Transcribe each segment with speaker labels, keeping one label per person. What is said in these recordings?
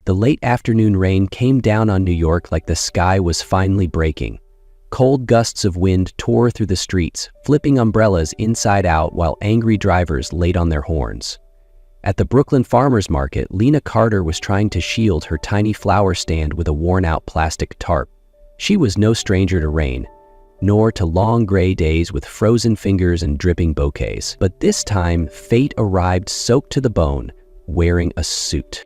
Speaker 1: The late afternoon rain came down on New York like the sky was finally breaking. Cold gusts of wind tore through the streets, flipping umbrellas inside out while angry drivers laid on their horns. At the Brooklyn Farmers Market, Lena Carter was trying to shield her tiny flower stand with a worn-out plastic tarp. She was no stranger to rain, nor to long gray days with frozen fingers and dripping bouquets. But this time, fate arrived soaked to the bone, wearing a suit.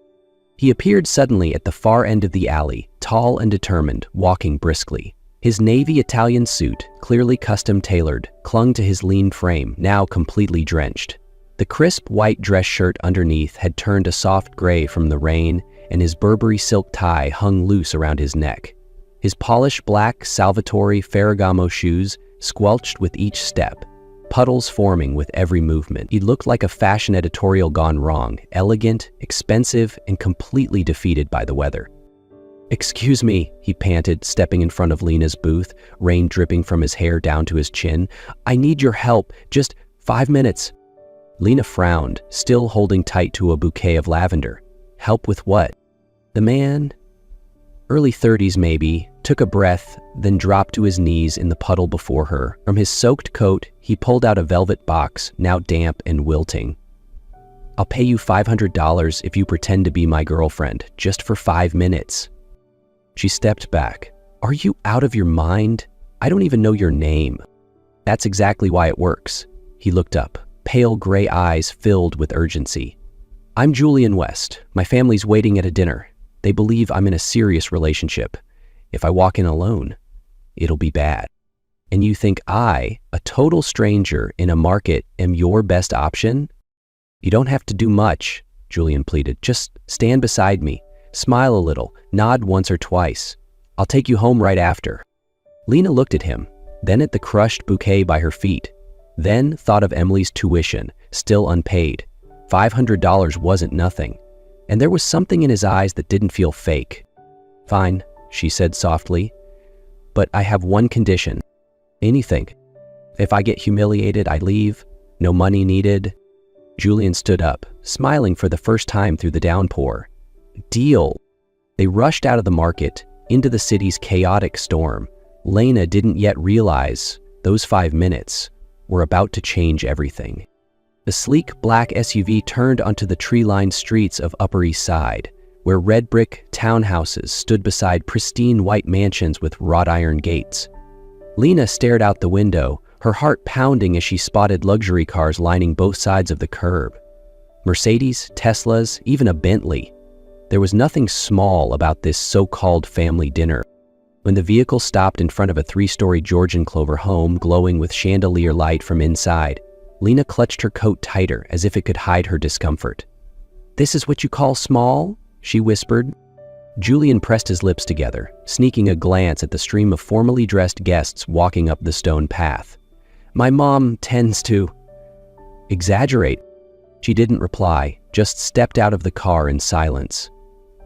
Speaker 1: He appeared suddenly at the far end of the alley, tall and determined, walking briskly. His navy Italian suit, clearly custom-tailored, clung to his lean frame, now completely drenched. The crisp white dress shirt underneath had turned a soft gray from the rain, and his Burberry silk tie hung loose around his neck. His polished black Salvatore Ferragamo shoes squelched with each step, puddles forming with every movement. He looked like a fashion editorial gone wrong, elegant, expensive, and completely defeated by the weather. "Excuse me," he panted, stepping in front of Lena's booth, rain dripping from his hair down to his chin. "I need your help, just 5 minutes." Lena frowned, still holding tight to a bouquet of lavender. Help with what? The man, early 30s maybe, took a breath, then dropped to his knees in the puddle before her. From his soaked coat, he pulled out a velvet box, now damp and wilting. "I'll pay you $500 if you pretend to be my girlfriend, just for 5 minutes. She stepped back. "Are you out of your mind? I don't even know your name." "That's exactly why it works." He looked up, pale gray eyes filled with urgency. "I'm Julian West. My family's waiting at a dinner. They believe I'm in a serious relationship. If I walk in alone, it'll be bad. And you think I, a total stranger in a market, am your best option?" "You don't have to do much," Julian pleaded. "Just stand beside me, smile a little, nod once or twice. I'll take you home right after." Lena looked at him, then at the crushed bouquet by her feet, then thought of Emily's tuition, still unpaid. $500 wasn't nothing, and there was something in his eyes that didn't feel fake. "Fine," she said softly, "but I have one condition." "Anything. If I get humiliated, I leave. No money needed." Julian stood up, smiling for the first time through the downpour. "Deal." They rushed out of the market, into the city's chaotic storm. Lena didn't yet realize those 5 minutes were about to change everything. The sleek black SUV turned onto the tree-lined streets of Upper East Side, where red brick townhouses stood beside pristine white mansions with wrought iron gates. Lena stared out the window, her heart pounding as she spotted luxury cars lining both sides of the curb. Mercedes, Teslas, even a Bentley. There was nothing small about this so-called family dinner. When the vehicle stopped in front of a 3-story Georgian clover home glowing with chandelier light from inside, Lena clutched her coat tighter as if it could hide her discomfort. "This is what you call small?" she whispered. Julian pressed his lips together, sneaking a glance at the stream of formally dressed guests walking up the stone path. "My mom tends to exaggerate." She didn't reply, just stepped out of the car in silence.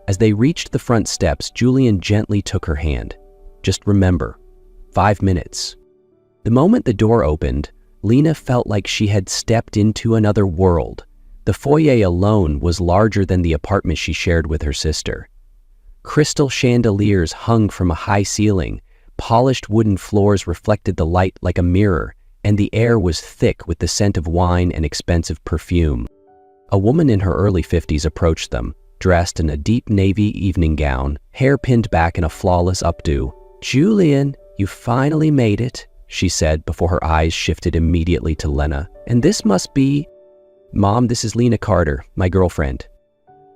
Speaker 1: As they reached the front steps, Julian gently took her hand. "Just remember, 5 minutes." The moment the door opened, Lena felt like she had stepped into another world. The foyer alone was larger than the apartment she shared with her sister. Crystal chandeliers hung from a high ceiling, polished wooden floors reflected the light like a mirror, and the air was thick with the scent of wine and expensive perfume. A woman in her early 50s approached them, dressed in a deep navy evening gown, hair pinned back in a flawless updo. "Julian, you finally made it," she said before her eyes shifted immediately to Lena. "And this must be—" "Mom, this is Lena Carter, my girlfriend."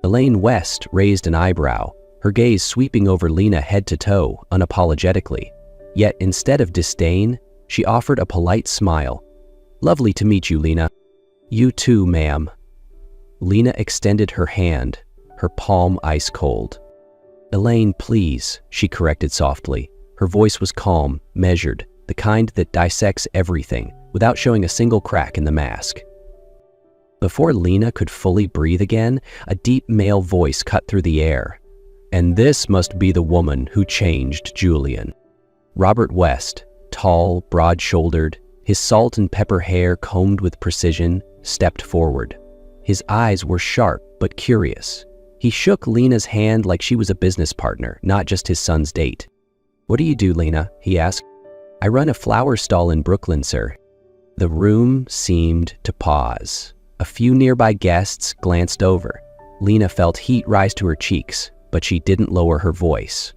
Speaker 1: Elaine West raised an eyebrow, her gaze sweeping over Lena head to toe, unapologetically. Yet instead of disdain, she offered a polite smile. "Lovely to meet you, Lena." "You too, ma'am." Lena extended her hand, her palm ice cold. "Elaine, please," she corrected softly. Her voice was calm, measured, the kind that dissects everything without showing a single crack in the mask. Before Lena could fully breathe again, a deep male voice cut through the air. "And this must be the woman who changed Julian." Robert West, tall, broad-shouldered, his salt and pepper hair combed with precision, stepped forward. His eyes were sharp but curious. He shook Lena's hand like she was a business partner, not just his son's date. "What do you do, Lena?" he asked. "I run a flower stall in Brooklyn, sir." The room seemed to pause. A few nearby guests glanced over. Lena felt heat rise to her cheeks, but she didn't lower her voice.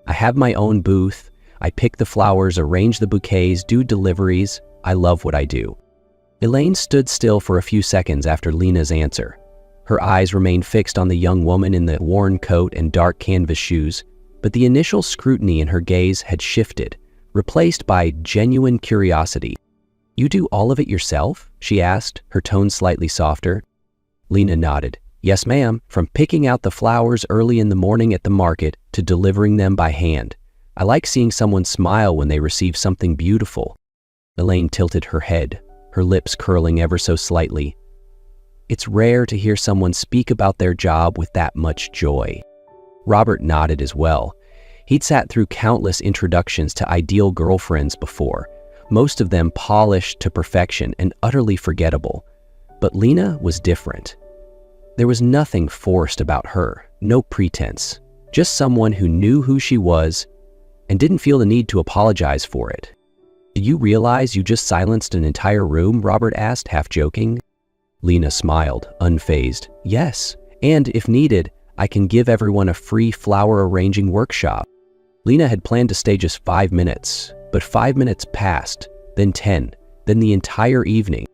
Speaker 1: "I have my own booth. I pick the flowers, arrange the bouquets, do deliveries. I love what I do." Elaine stood still for a few seconds after Lena's answer. Her eyes remained fixed on the young woman in the worn coat and dark canvas shoes, but the initial scrutiny in her gaze had shifted, replaced by genuine curiosity. "You do all of it yourself?" she asked, her tone slightly softer. Lena nodded. "Yes, ma'am, from picking out the flowers early in the morning at the market to delivering them by hand. I like seeing someone smile when they receive something beautiful." Elaine tilted her head, her lips curling ever so slightly. It's rare to hear someone speak about their job with that much joy. Robert nodded as well. He'd sat through countless introductions to ideal girlfriends before, most of them polished to perfection and utterly forgettable. But Lena was different. There was nothing forced about her, no pretense, just someone who knew who she was and didn't feel the need to apologize for it. "Do you realize you just silenced an entire room?" Robert asked, half joking. Lena smiled, unfazed. "Yes, and if needed, I can give everyone a free flower arranging workshop." Lena had planned to stay just 5 minutes, but 5 minutes passed, then 10, then the entire evening.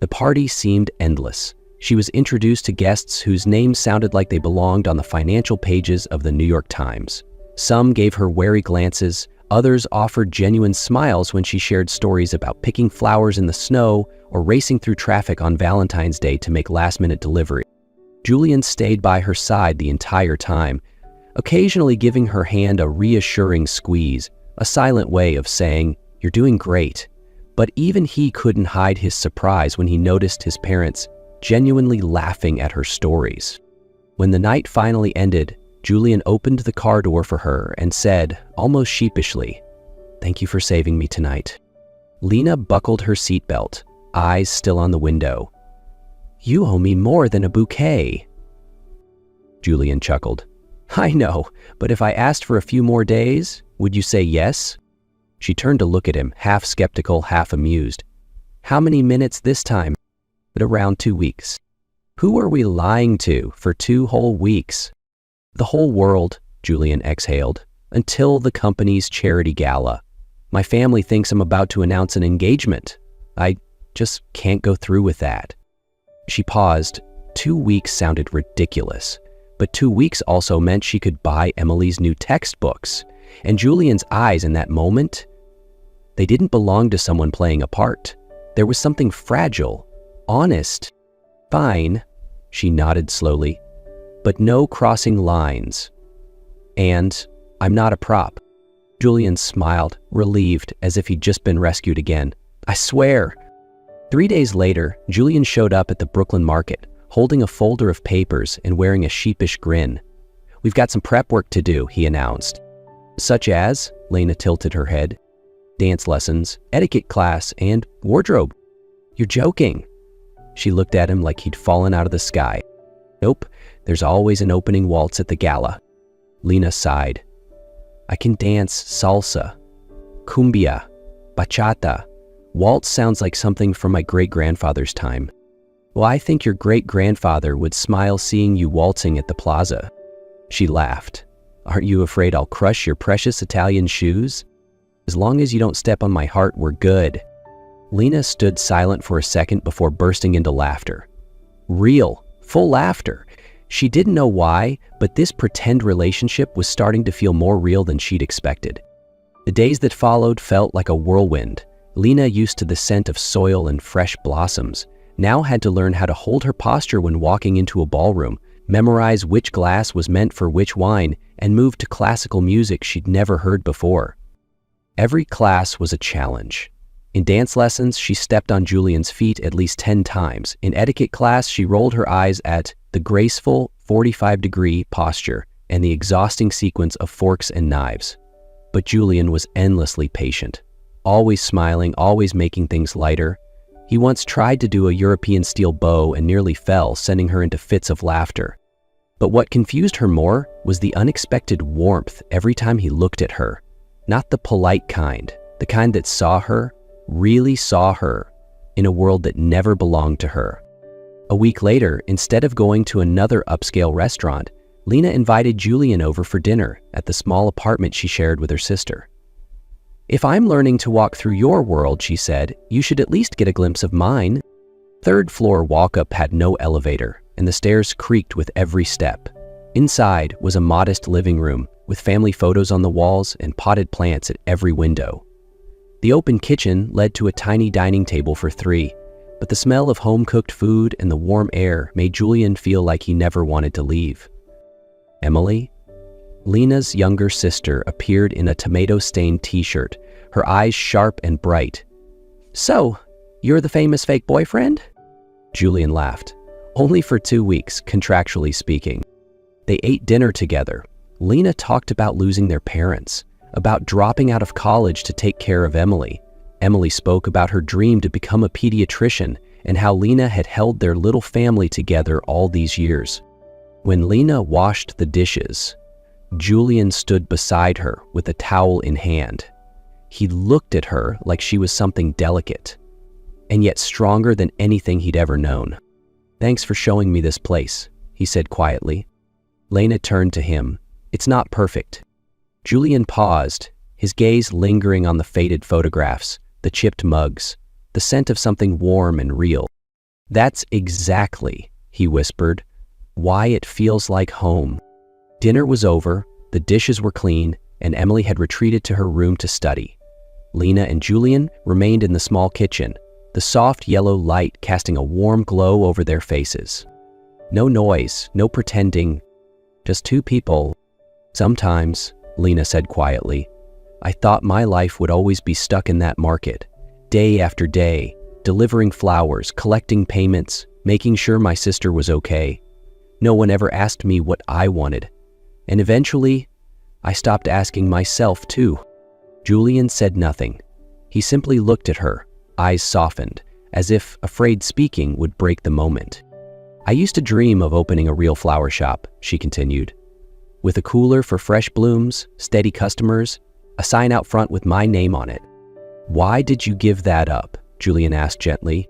Speaker 1: The party seemed endless. She was introduced to guests whose names sounded like they belonged on the financial pages of the New York Times. Some gave her wary glances, others offered genuine smiles when she shared stories about picking flowers in the snow or racing through traffic on Valentine's Day to make last-minute delivery. Julian stayed by her side the entire time, occasionally giving her hand a reassuring squeeze, a silent way of saying, "You're doing great." But even he couldn't hide his surprise when he noticed his parents genuinely laughing at her stories. When the night finally ended, Julian opened the car door for her and said, almost sheepishly, "Thank you for saving me tonight." Lena buckled her seatbelt, eyes still on the window. "You owe me more than a bouquet." Julian chuckled. "I know, but if I asked for a few more days, would you say yes?" She turned to look at him, half skeptical, half amused. "How many minutes this time?" "At around 2 weeks." "Who are we lying to for 2 whole weeks?" "The whole world," Julian exhaled, "until the company's charity gala. My family thinks I'm about to announce an engagement. I just can't go through with that." She paused. 2 weeks sounded ridiculous, but 2 weeks also meant she could buy Emily's new textbooks. And Julian's eyes in that moment, they didn't belong to someone playing a part. There was something fragile, honest. "Fine," she nodded slowly, "but no crossing lines. And I'm not a prop." Julian smiled, relieved, as if he'd just been rescued again. "I swear." 3 days later, Julian showed up at the Brooklyn market, holding a folder of papers and wearing a sheepish grin. "We've got some prep work to do," he announced. "Such as?" Lena tilted her head. "Dance lessons, etiquette class, and wardrobe." "You're joking." She looked at him like he'd fallen out of the sky. "Nope, there's always an opening waltz at the gala." Lena sighed. "I can dance salsa, cumbia, bachata. Waltz sounds like something from my great-grandfather's time." "Well, I think your great-grandfather would smile seeing you waltzing at the plaza." She laughed. "Aren't you afraid I'll crush your precious Italian shoes? As long as you don't step on my heart, we're good." Lena stood silent for a second before bursting into laughter. Real, full laughter. She didn't know why, but this pretend relationship was starting to feel more real than she'd expected. The days that followed felt like a whirlwind. Lena, used to the scent of soil and fresh blossoms, now had to learn how to hold her posture when walking into a ballroom, memorize which glass was meant for which wine, and move to classical music she'd never heard before. Every class was a challenge. In dance lessons, she stepped on Julian's feet at least 10 times. In etiquette class, she rolled her eyes at the graceful 45-degree posture and the exhausting sequence of forks and knives. But Julian was endlessly patient, always smiling, always making things lighter. He once tried to do a European steel bow and nearly fell, sending her into fits of laughter. But what confused her more was the unexpected warmth every time he looked at her. Not the polite kind, the kind that saw her, really saw her, in a world that never belonged to her. A week later, instead of going to another upscale restaurant, Lena invited Julian over for dinner at the small apartment she shared with her sister. "If I'm learning to walk through your world," she said, "you should at least get a glimpse of mine." Third floor walk-up had no elevator, and the stairs creaked with every step. Inside was a modest living room with family photos on the walls and potted plants at every window. The open kitchen led to a tiny dining table for three, but the smell of home-cooked food and the warm air made Julian feel like he never wanted to leave. Emily? Lena's younger sister appeared in a tomato-stained t-shirt, her eyes sharp and bright. "So, you're the famous fake boyfriend?" Julian laughed. "Only for 2 weeks, contractually speaking." They ate dinner together. Lena talked about losing their parents, about dropping out of college to take care of Emily. Emily spoke about her dream to become a pediatrician and how Lena had held their little family together all these years. When Lena washed the dishes, Julian stood beside her with a towel in hand. He looked at her like she was something delicate, and yet stronger than anything he'd ever known. "Thanks for showing me this place," he said quietly. Lena turned to him. "It's not perfect." Julian paused, his gaze lingering on the faded photographs, the chipped mugs, the scent of something warm and real. "That's exactly," he whispered, "why it feels like home." Dinner was over, the dishes were clean, and Emily had retreated to her room to study. Lena and Julian remained in the small kitchen, the soft yellow light casting a warm glow over their faces. No noise, no pretending, just two people. "Sometimes," Lena said quietly, "I thought my life would always be stuck in that market, day after day, delivering flowers, collecting payments, making sure my sister was okay. No one ever asked me what I wanted. And eventually, I stopped asking myself too." Julian said nothing. He simply looked at her, eyes softened, as if afraid speaking would break the moment. "I used to dream of opening a real flower shop," she continued, "with a cooler for fresh blooms, steady customers, a sign out front with my name on it." "Why did you give that up?" Julian asked gently.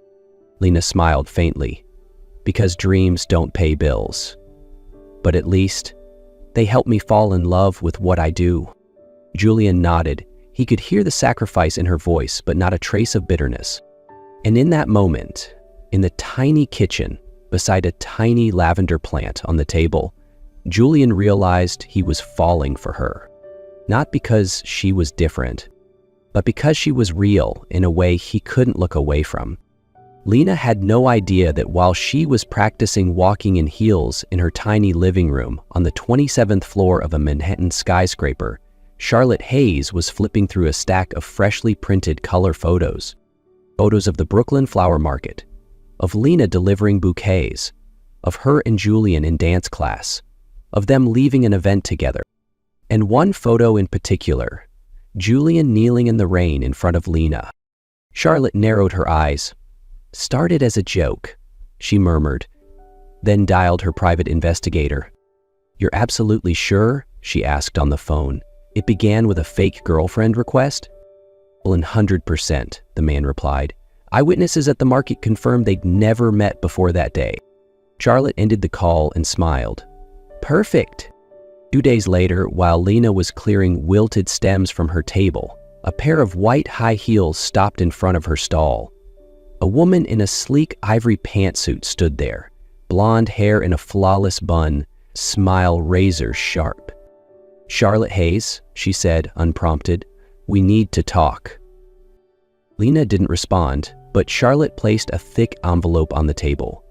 Speaker 1: Lena smiled faintly. "Because dreams don't pay bills. But at least, they help me fall in love with what I do." Julian nodded. He could hear the sacrifice in her voice, but not a trace of bitterness. And in that moment, in the tiny kitchen, beside a tiny lavender plant on the table, Julian realized he was falling for her. Not because she was different, but because she was real in a way he couldn't look away from. Lena had no idea that while she was practicing walking in heels in her tiny living room on the 27th floor of a Manhattan skyscraper, Charlotte Hayes was flipping through a stack of freshly printed color photos. Photos of the Brooklyn flower market, of Lena delivering bouquets, of her and Julian in dance class, of them leaving an event together. And one photo in particular, Julian kneeling in the rain in front of Lena. Charlotte narrowed her eyes. "Started as a joke," she murmured, then dialed her private investigator. "You're absolutely sure?" she asked on the phone. "It began with a fake girlfriend request?" "Well, 100%, the man replied. "Eyewitnesses at the market confirmed they'd never met before that day." Charlotte ended the call and smiled. "Perfect." 2 days later, while Lena was clearing wilted stems from her table, a pair of white high heels stopped in front of her stall. A woman in a sleek ivory pantsuit stood there, blonde hair in a flawless bun, smile razor sharp. "Charlotte Hayes," she said, unprompted, "we need to talk." Lena didn't respond, but Charlotte placed a thick envelope on the table.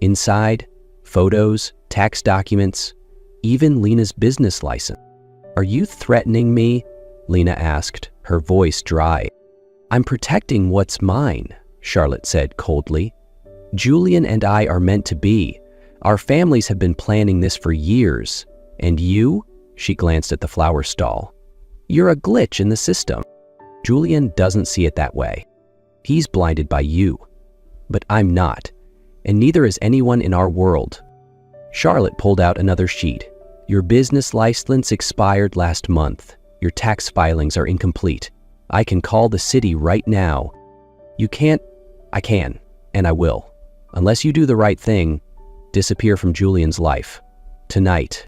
Speaker 1: Inside, photos, tax documents, even Lena's business license. "Are you threatening me?" Lena asked, her voice dry. "I'm protecting what's mine," Charlotte said coldly. "Julian and I are meant to be. Our families have been planning this for years. And you?" She glanced at the flower stall. "You're a glitch in the system." "Julian doesn't see it that way. He's blinded by you. But I'm not, and neither is anyone in our world." Charlotte pulled out another sheet. Your business license expired last month. Your tax filings are incomplete. I can call the city right now. You can't. I can, and I will. Unless you do the right thing, disappear from Julian's life. Tonight.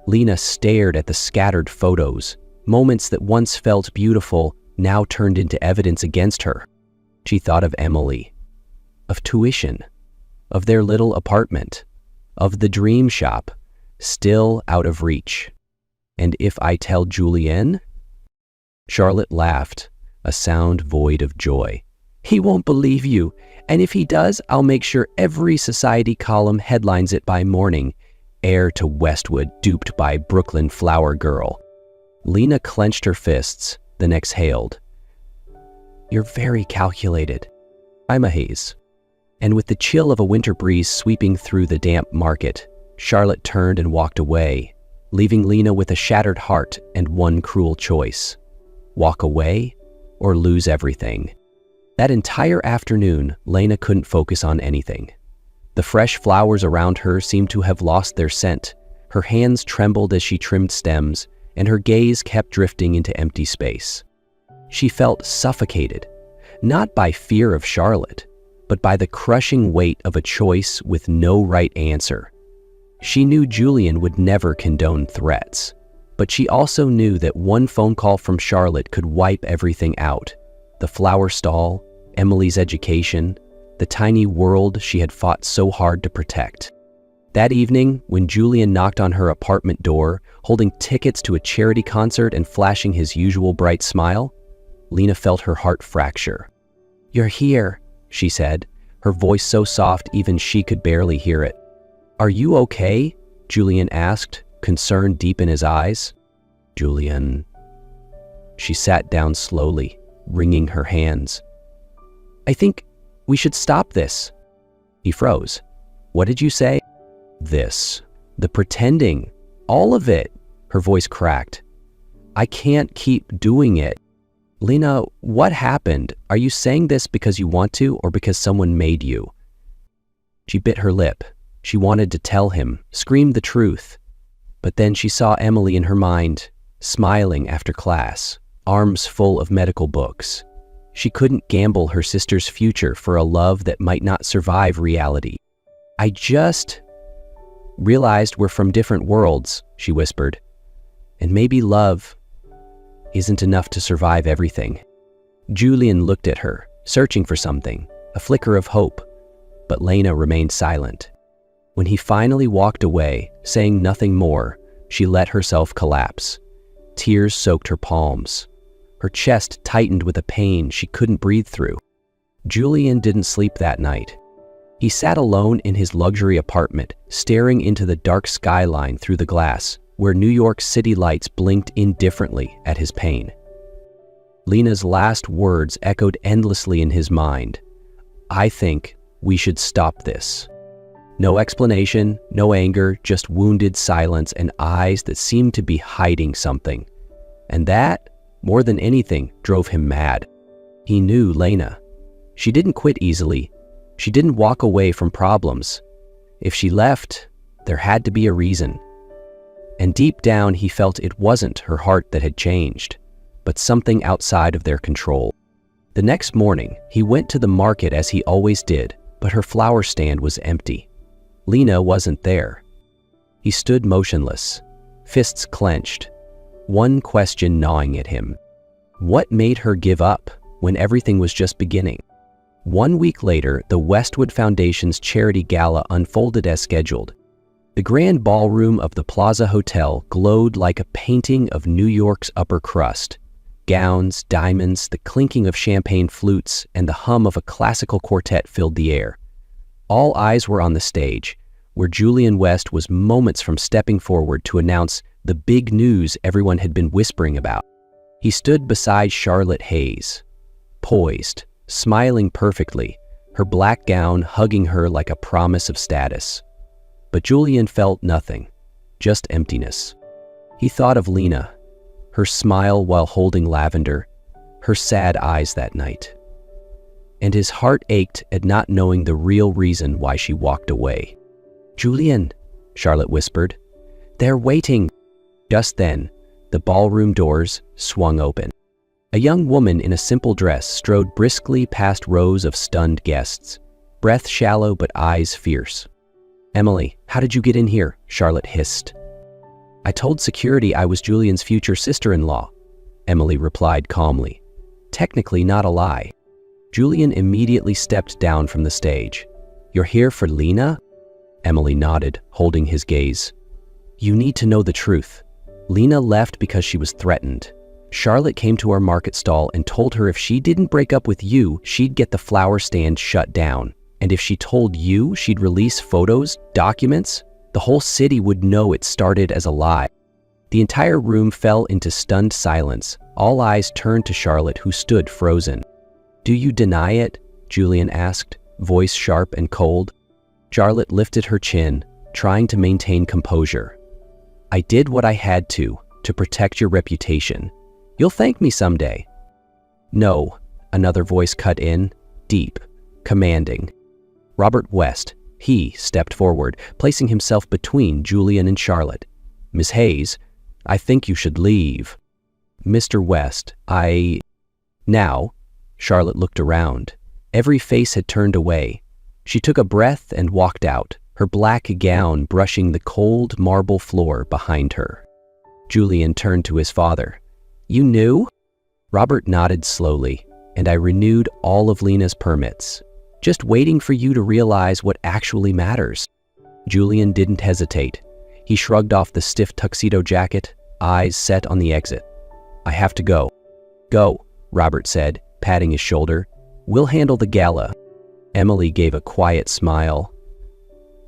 Speaker 1: Lena stared at the scattered photos. Moments that once felt beautiful now turned into evidence against her. She thought of Emily, of tuition, of their little apartment, of the dream shop, still out of reach. And if I tell Julian? Charlotte laughed, a sound void of joy. He won't believe you, and if he does, I'll make sure every society column headlines it by morning. Heir to Westwood duped by Brooklyn flower girl. Lena clenched her fists, then exhaled. You're very calculated. I'm a haze. And with the chill of a winter breeze sweeping through the damp market, Charlotte turned and walked away, leaving Lena with a shattered heart and one cruel choice. Walk away or lose everything. That entire afternoon, Lena couldn't focus on anything. The fresh flowers around her seemed to have lost their scent. Her hands trembled as she trimmed stems, and her gaze kept drifting into empty space. She felt suffocated, not by fear of Charlotte, but by the crushing weight of a choice with no right answer. She knew Julian would never condone threats, but she also knew that one phone call from Charlotte could wipe everything out. The flower stall, Emily's education, the tiny world she had fought so hard to protect. That evening, when Julian knocked on her apartment door, holding tickets to a charity concert and flashing his usual bright smile, Lena felt her heart fracture. You're here, she said, her voice so soft even she could barely hear it. Are you okay? Julian asked, concern deep in his eyes. Julian. She sat down slowly, wringing her hands. I think we should stop this. He froze. What did you say? This. The pretending. All of it. Her voice cracked. I can't keep doing it. Lena, what happened? Are you saying this because you want to or because someone made you? She bit her lip. She wanted to tell him, scream the truth. But then she saw Emily in her mind, smiling after class, arms full of medical books. She couldn't gamble her sister's future for a love that might not survive reality. I just realized we're from different worlds, she whispered. And maybe love isn't enough to survive everything. Julian looked at her, searching for something, a flicker of hope, but Lena remained silent. When he finally walked away, saying nothing more, she let herself collapse. Tears soaked her palms. Her chest tightened with a pain she couldn't breathe through. Julian didn't sleep that night. He sat alone in his luxury apartment, staring into the dark skyline through the glass, where New York City lights blinked indifferently at his pain. Lena's last words echoed endlessly in his mind. I think we should stop this. No explanation, no anger, just wounded silence and eyes that seemed to be hiding something. And that, more than anything, drove him mad. He knew Lena. She didn't quit easily. She didn't walk away from problems. If she left, there had to be a reason. And deep down, he felt it wasn't her heart that had changed, but something outside of their control. The next morning, he went to the market as he always did, but her flower stand was empty. Lena wasn't there. He stood motionless, fists clenched, one question gnawing at him. What made her give up when everything was just beginning? 1 week later, the Westwood Foundation's charity gala unfolded as scheduled. The grand ballroom of the Plaza Hotel glowed like a painting of New York's upper crust. Gowns, diamonds, the clinking of champagne flutes, and the hum of a classical quartet filled the air. All eyes were on the stage, where Julian West was moments from stepping forward to announce the big news everyone had been whispering about. He stood beside Charlotte Hayes, poised, smiling perfectly, her black gown hugging her like a promise of status. But Julian felt nothing, just emptiness. He thought of Lena, her smile while holding lavender, her sad eyes that night. And his heart ached at not knowing the real reason why she walked away. Julian, Charlotte whispered. They're waiting. Just then, the ballroom doors swung open. A young woman in a simple dress strode briskly past rows of stunned guests, breath shallow but eyes fierce. Emily, how did you get in here? Charlotte hissed. I told security I was Julian's future sister-in-law, Emily replied calmly. Technically not a lie. Julian immediately stepped down from the stage. You're here for Lena? Emily nodded, holding his gaze. You need to know the truth. Lena left because she was threatened. Charlotte came to our market stall and told her if she didn't break up with you, she'd get the flower stand shut down. And if she told you she'd release photos, documents, the whole city would know it started as a lie. The entire room fell into stunned silence. All eyes turned to Charlotte, who stood frozen. Do you deny it? Julian asked, voice sharp and cold. Charlotte lifted her chin, trying to maintain composure. I did what I had to protect your reputation. You'll thank me someday. No, another voice cut in, deep, commanding. Robert West, he stepped forward, placing himself between Julian and Charlotte. Miss Hayes, I think you should leave. Mr. West, Now, Charlotte looked around. Every face had turned away. She took a breath and walked out, her black gown brushing the cold marble floor behind her. Julian turned to his father. You knew? Robert nodded slowly, and I renewed all of Lena's permits, just waiting for you to realize what actually matters. Julian didn't hesitate. He shrugged off the stiff tuxedo jacket, eyes set on the exit. I have to go. Go, Robert said, patting his shoulder. We'll handle the gala. Emily gave a quiet smile.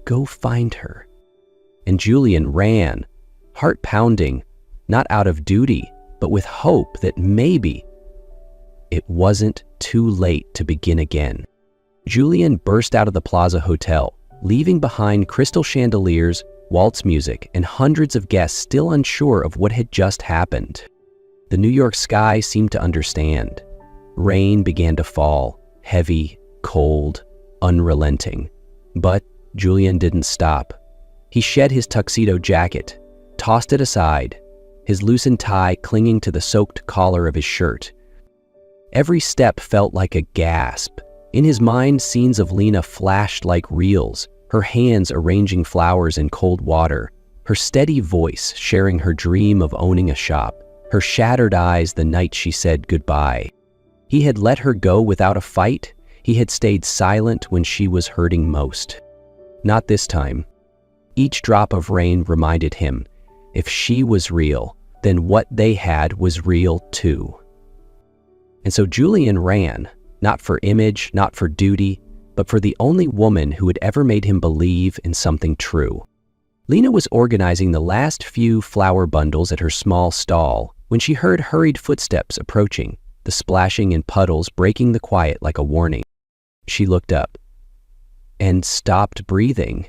Speaker 1: Go find her. And Julian ran, heart pounding, not out of duty, but with hope that maybe it wasn't too late to begin again. Julian burst out of the Plaza Hotel, leaving behind crystal chandeliers, waltz music, and hundreds of guests still unsure of what had just happened. The New York sky seemed to understand. Rain began to fall, heavy, cold, unrelenting. But Julian didn't stop. He shed his tuxedo jacket, tossed it aside, his loosened tie clinging to the soaked collar of his shirt. Every step felt like a gasp. In his mind, scenes of Lena flashed like reels, her hands arranging flowers in cold water, her steady voice sharing her dream of owning a shop, her shattered eyes the night she said goodbye. He had let her go without a fight. He had stayed silent when she was hurting most. Not this time. Each drop of rain reminded him, if she was real, then what they had was real too. And so Julian ran, not for image, not for duty, but for the only woman who had ever made him believe in something true. Lena was organizing the last few flower bundles at her small stall when she heard hurried footsteps approaching, the splashing in puddles breaking the quiet like a warning. She looked up and stopped breathing.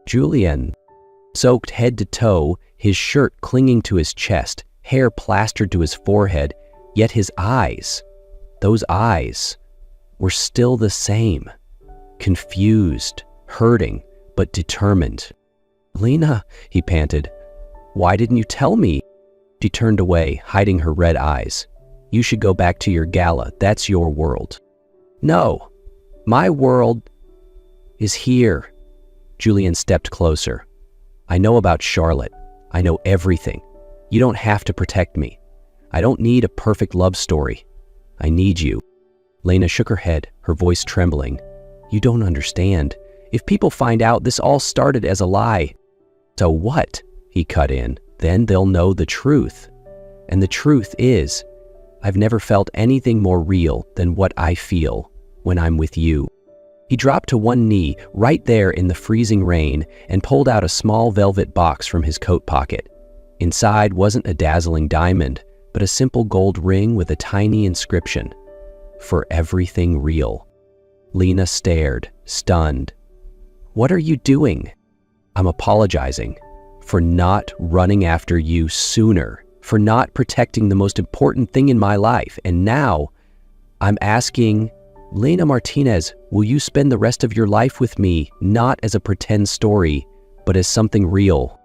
Speaker 1: Julian, soaked head to toe, his shirt clinging to his chest, hair plastered to his forehead, yet his eyes, those eyes, were still the same. Confused, hurting, but determined. Lena, he panted, why didn't you tell me? She turned away, hiding her red eyes. You should go back to your gala. That's your world. No, my world is here. Julian stepped closer. I know about Charlotte. I know everything. You don't have to protect me. I don't need a perfect love story. I need you. Lena shook her head, her voice trembling. You don't understand. If people find out this all started as a lie. So what? He cut in. Then they'll know the truth. And the truth is, I've never felt anything more real than what I feel when I'm with you. He dropped to one knee right there in the freezing rain and pulled out a small velvet box from his coat pocket. Inside wasn't a dazzling diamond, but a simple gold ring with a tiny inscription. For everything real. Lena stared, stunned. What are you doing? I'm apologizing for not running after you sooner, for not protecting the most important thing in my life. And now I'm asking, Lena Martinez, will you spend the rest of your life with me, not as a pretend story, but as something real.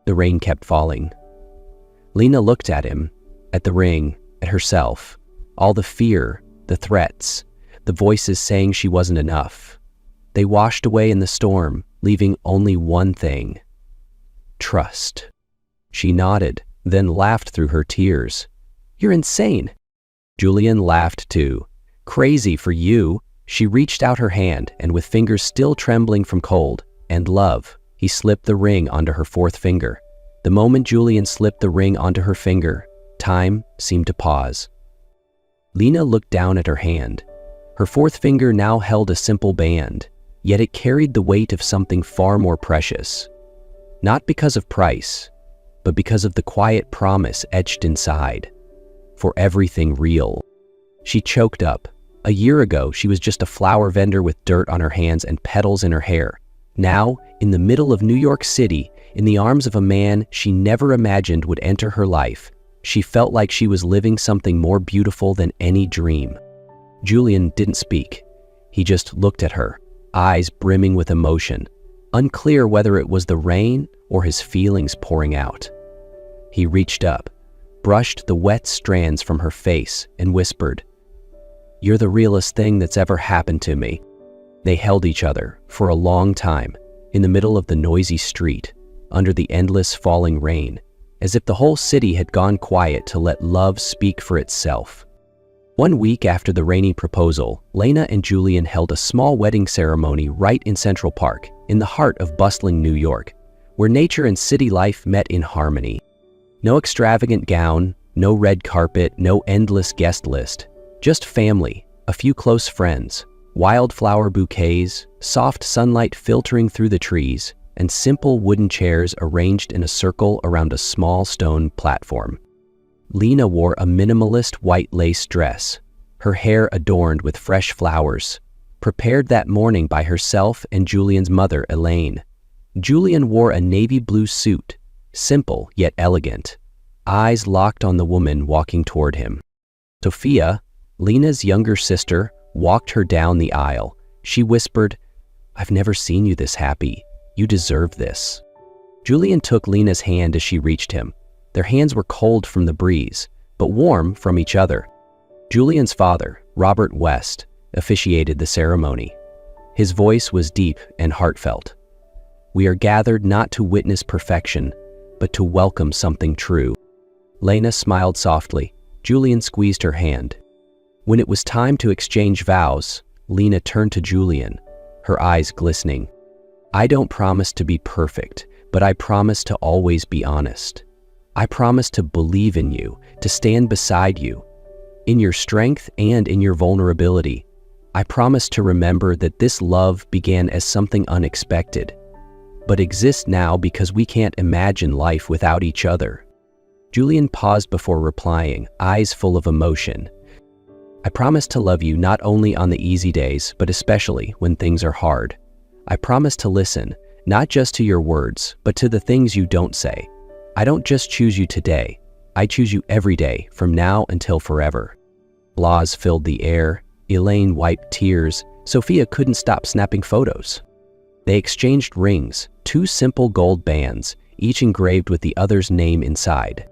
Speaker 1: The rain kept falling. Lena looked at him, at the ring, at herself. All the fear, the threats, the voices saying she wasn't enough. They washed away in the storm, leaving only one thing: trust. She nodded, then laughed through her tears. "You're insane." Julian laughed too. "Crazy for you." She reached out her hand, and with fingers still trembling from cold and love, he slipped the ring onto her fourth finger. The moment Julian slipped the ring onto her finger, time seemed to pause. Lena looked down at her hand. Her fourth finger now held a simple band, yet it carried the weight of something far more precious. Not because of price, but because of the quiet promise etched inside. For everything real. She choked up. A year ago, she was just a flower vendor with dirt on her hands and petals in her hair. Now, in the middle of New York City, in the arms of a man she never imagined would enter her life, she felt like she was living something more beautiful than any dream. Julian didn't speak. He just looked at her, eyes brimming with emotion, unclear whether it was the rain or his feelings pouring out. He reached up, brushed the wet strands from her face, and whispered, "You're the realest thing that's ever happened to me." They held each other for a long time, in the middle of the noisy street, under the endless falling rain, as if the whole city had gone quiet to let love speak for itself. 1 week after the rainy proposal, Lena and Julian held a small wedding ceremony right in Central Park, in the heart of bustling New York, where nature and city life met in harmony. No extravagant gown, no red carpet, no endless guest list. Just family, a few close friends, wildflower bouquets, soft sunlight filtering through the trees, and simple wooden chairs arranged in a circle around a small stone platform. Lena wore a minimalist white lace dress, her hair adorned with fresh flowers, prepared that morning by herself and Julian's mother, Elaine. Julian wore a navy blue suit, simple yet elegant, eyes locked on the woman walking toward him. Sophia, Lena's younger sister, walked her down the aisle. She whispered, "I've never seen you this happy. You deserve this." Julian took Lena's hand as she reached him. Their hands were cold from the breeze, but warm from each other. Julian's father, Robert West, officiated the ceremony. His voice was deep and heartfelt. "We are gathered not to witness perfection, but to welcome something true." Lena smiled softly. Julian squeezed her hand. When it was time to exchange vows, Lena turned to Julian, her eyes glistening. "I don't promise to be perfect, but I promise to always be honest. I promise to believe in you, to stand beside you, in your strength and in your vulnerability. I promise to remember that this love began as something unexpected, but exists now because we can't imagine life without each other." Julian paused before replying, eyes full of emotion. "I promise to love you not only on the easy days, but especially when things are hard. I promise to listen, not just to your words, but to the things you don't say. I don't just choose you today. I choose you every day, from now until forever." Applause filled the air. Elaine wiped tears. Sophia couldn't stop snapping photos. They exchanged rings, 2 simple gold bands, each engraved with the other's name inside.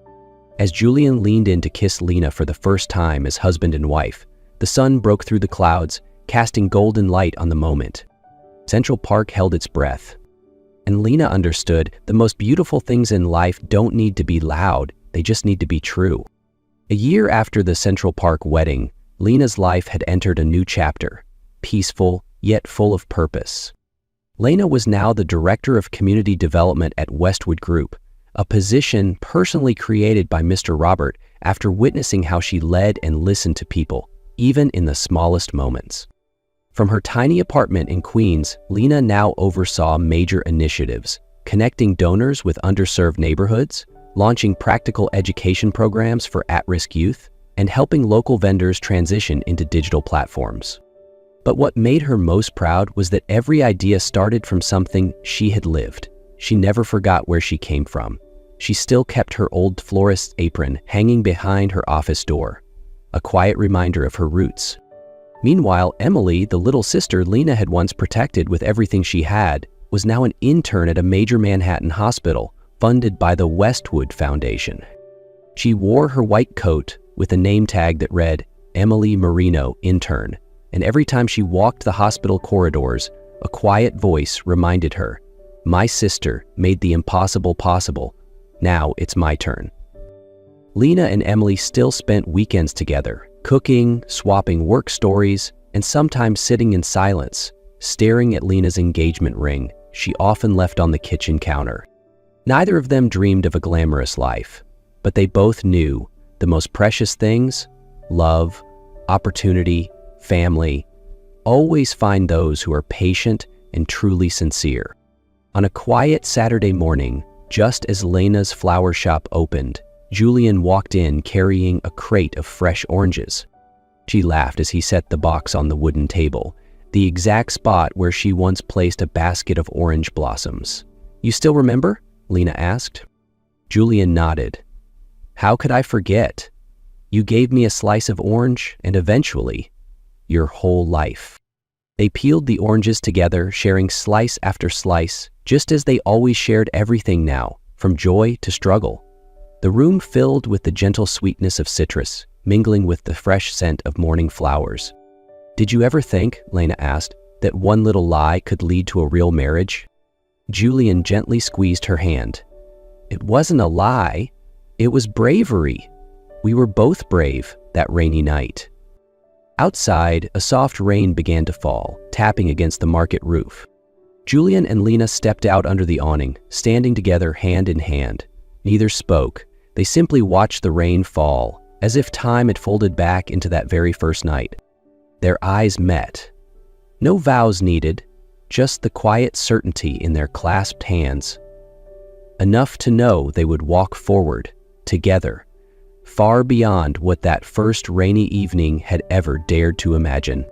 Speaker 1: As Julian leaned in to kiss Lena for the first time as husband and wife, the sun broke through the clouds, casting golden light on the moment. Central Park held its breath. And Lena understood the most beautiful things in life don't need to be loud, they just need to be true. A year after the Central Park wedding, Lena's life had entered a new chapter, peaceful yet full of purpose. Lena was now the Director of Community Development at Westwood Group, a position personally created by Mr. Robert after witnessing how she led and listened to people, even in the smallest moments. From her tiny apartment in Queens, Lena now oversaw major initiatives, connecting donors with underserved neighborhoods, launching practical education programs for at-risk youth, and helping local vendors transition into digital platforms. But what made her most proud was that every idea started from something she had lived. She never forgot where she came from. She still kept her old florist's apron hanging behind her office door, a quiet reminder of her roots. Meanwhile, Emily, the little sister Lena had once protected with everything she had, was now an intern at a major Manhattan hospital funded by the Westwood Foundation. She wore her white coat with a name tag that read, Emily Marino, intern, and every time she walked the hospital corridors, a quiet voice reminded her, "My sister made the impossible possible. Now it's my turn." Lena and Emily still spent weekends together, cooking, swapping work stories, and sometimes sitting in silence, staring at Lena's engagement ring she often left on the kitchen counter. Neither of them dreamed of a glamorous life, but they both knew the most precious things, love, opportunity, family, always find those who are patient and truly sincere. On a quiet Saturday morning, just as Lena's flower shop opened, Julian walked in carrying a crate of fresh oranges. She laughed as he set the box on the wooden table, the exact spot where she once placed a basket of orange blossoms. "You still remember?" Lena asked. Julian nodded. "How could I forget? You gave me a slice of orange and eventually, your whole life." They peeled the oranges together, sharing slice after slice, just as they always shared everything now, from joy to struggle. The room filled with the gentle sweetness of citrus, mingling with the fresh scent of morning flowers. "Did you ever think," Lena asked, "that one little lie could lead to a real marriage?" Julian gently squeezed her hand. "It wasn't a lie. It was bravery. We were both brave that rainy night." Outside, a soft rain began to fall, tapping against the market roof. Julian and Lena stepped out under the awning, standing together hand in hand. Neither spoke. They simply watched the rain fall, as if time had folded back into that very first night. Their eyes met. No vows needed, just the quiet certainty in their clasped hands. Enough to know they would walk forward, together, far beyond what that first rainy evening had ever dared to imagine.